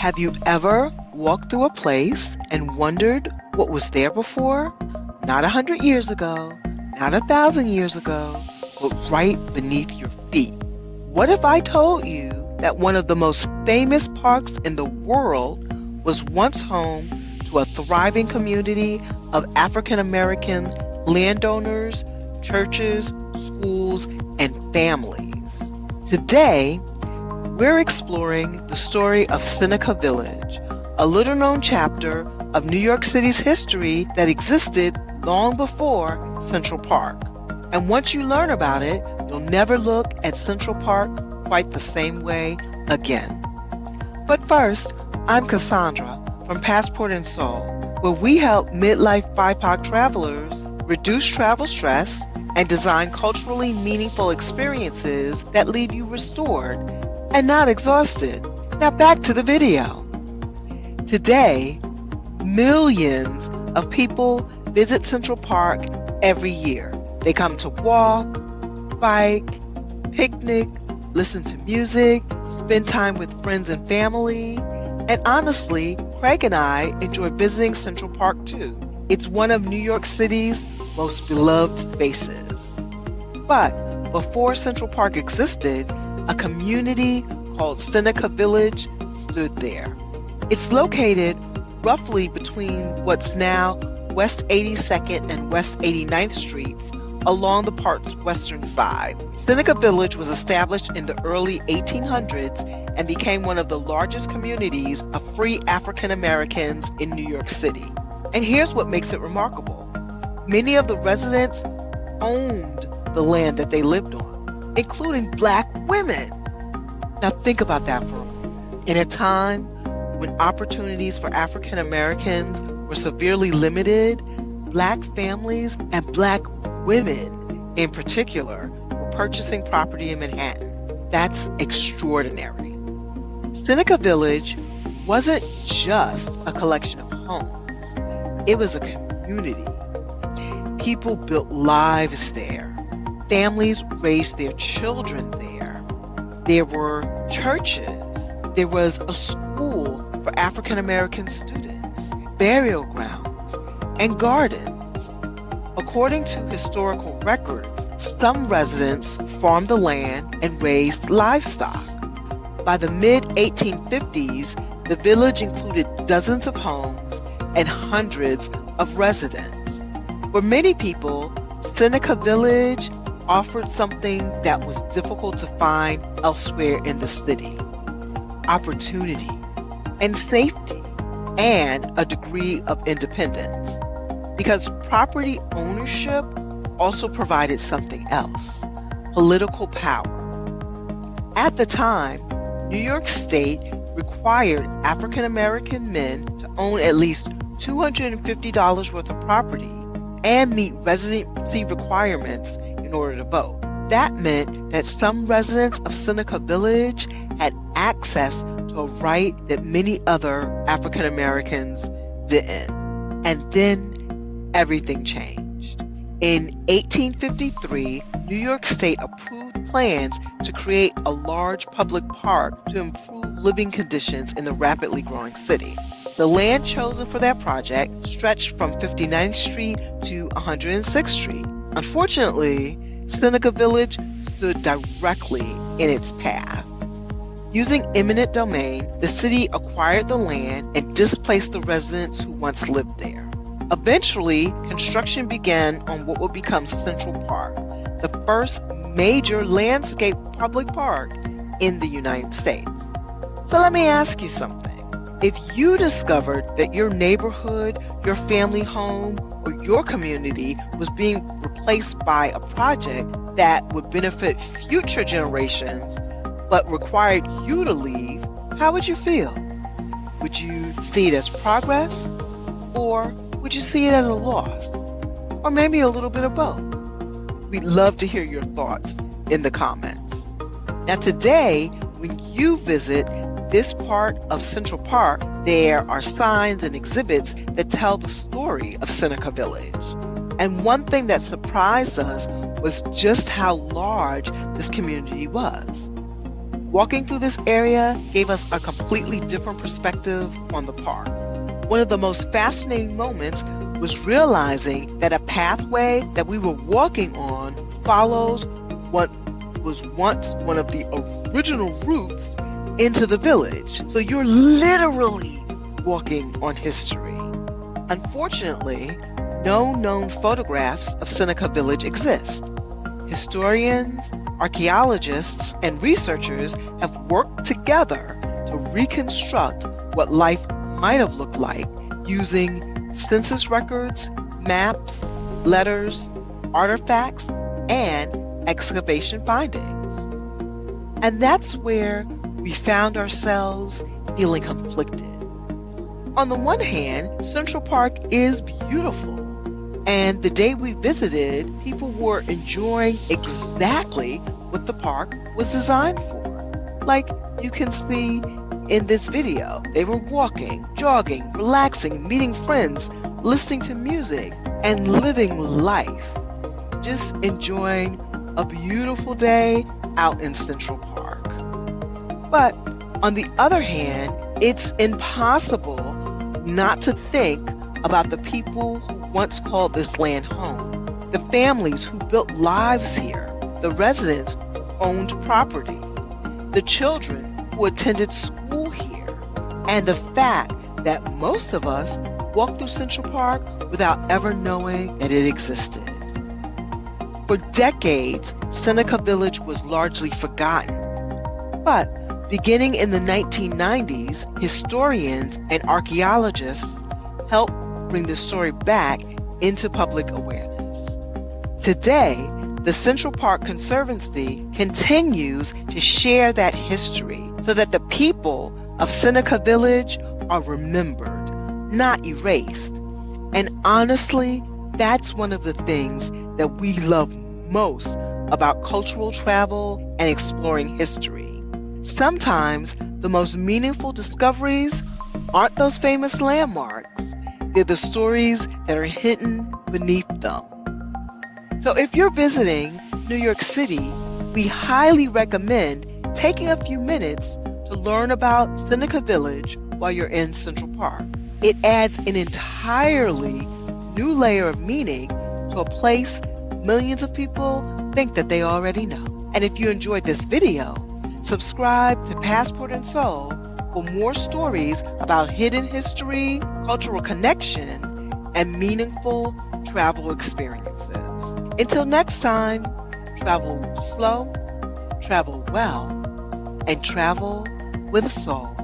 Have you ever walked through a place and wondered what was there before? Not 100 years ago, not 1,000 years ago, but right beneath your feet. What if I told you that one of the most famous parks in the world was once home to a thriving community of African American landowners, churches, schools, and families? Today, we're exploring the story of Seneca Village, a little-known chapter of New York City's history that existed long before Central Park. And once you learn about it, you'll never look at Central Park quite the same way again. But first, I'm Cassandra from Passport and Soul, where we help midlife BIPOC travelers reduce travel stress and design culturally meaningful experiences that leave you restored and not exhausted. Now back to the video. Today, millions of people visit Central Park every year. They come to walk, bike, picnic, listen to music, spend time with friends and family. And honestly, Craig and I enjoy visiting Central Park too. It's one of New York City's most beloved spaces. But before Central Park existed, a community called Seneca Village stood there. It's located roughly between what's now West 82nd and West 89th Streets along the park's western side. Seneca Village was established in the early 1800s and became one of the largest communities of free African Americans in New York City. And here's what makes it remarkable. Many of the residents owned the land that they lived on, including Black women. Now think about that for a moment. In a time when opportunities for African Americans were severely limited, Black families and Black women in particular were purchasing property in Manhattan. That's extraordinary. Seneca Village wasn't just a collection of homes. It was a community. People built lives there. Families raised their children there. There were churches. There was a school for African American students, burial grounds, and gardens. According to historical records, some residents farmed the land and raised livestock. By the mid-1850s, the village included dozens of homes and hundreds of residents. For many people, Seneca Village offered something that was difficult to find elsewhere in the city: opportunity and safety and a degree of independence. Because property ownership also provided something else: political power. At the time, New York State required African American men to own at least $250 worth of property and meet residency requirements in order to vote. That meant that some residents of Seneca Village had access to a right that many other African Americans didn't. And then everything changed. In 1853, New York State approved plans to create a large public park to improve living conditions in the rapidly growing city. The land chosen for that project stretched from 59th Street to 106th Street. Unfortunately, Seneca Village stood directly in its path. Using eminent domain, the city acquired the land and displaced the residents who once lived there. Eventually, construction began on what would become Central Park, the first major landscape public park in the United States. So let me ask you something. If you discovered that your neighborhood, your family home, or your community was being replaced by a project that would benefit future generations but required you to leave, how would you feel? Would you see it as progress, or would you see it as a loss? Or maybe a little bit of both? We'd love to hear your thoughts in the comments. Now today, when you visit this part of Central Park, there are signs and exhibits that tell the story of Seneca Village. And one thing that surprised us was just how large this community was. Walking through this area gave us a completely different perspective on the park. One of the most fascinating moments was realizing that a pathway that we were walking on follows what was once one of the original routes into the village. So you're literally walking on history. Unfortunately, no known photographs of Seneca Village exist. Historians, archaeologists, and researchers have worked together to reconstruct what life might have looked like using census records, maps, letters, artifacts, and excavation findings. And that's where we found ourselves feeling conflicted. On the one hand, Central Park is beautiful, and the day we visited, people were enjoying exactly what the park was designed for. Like you can see in this video, they were walking, jogging, relaxing, meeting friends, listening to music, and living life. Just enjoying a beautiful day out in Central Park. But on the other hand, it's impossible not to think about the people who once called this land home, the families who built lives here, the residents who owned property, the children who attended school here, and the fact that most of us walked through Central Park without ever knowing that it existed. For decades, Seneca Village was largely forgotten. But beginning in the 1990s, historians and archaeologists helped bring the story back into public awareness. Today, the Central Park Conservancy continues to share that history so that the people of Seneca Village are remembered, not erased. And honestly, that's one of the things that we love most about cultural travel and exploring history. Sometimes the most meaningful discoveries aren't those famous landmarks. They're the stories that are hidden beneath them. So if you're visiting New York City, we highly recommend taking a few minutes to learn about Seneca Village while you're in Central Park. It adds an entirely new layer of meaning to a place millions of people think that they already know. And if you enjoyed this video, subscribe to Passport and Soul for more stories about hidden history, cultural connection, and meaningful travel experiences. Until next time, travel slow, travel well, and travel with a soul.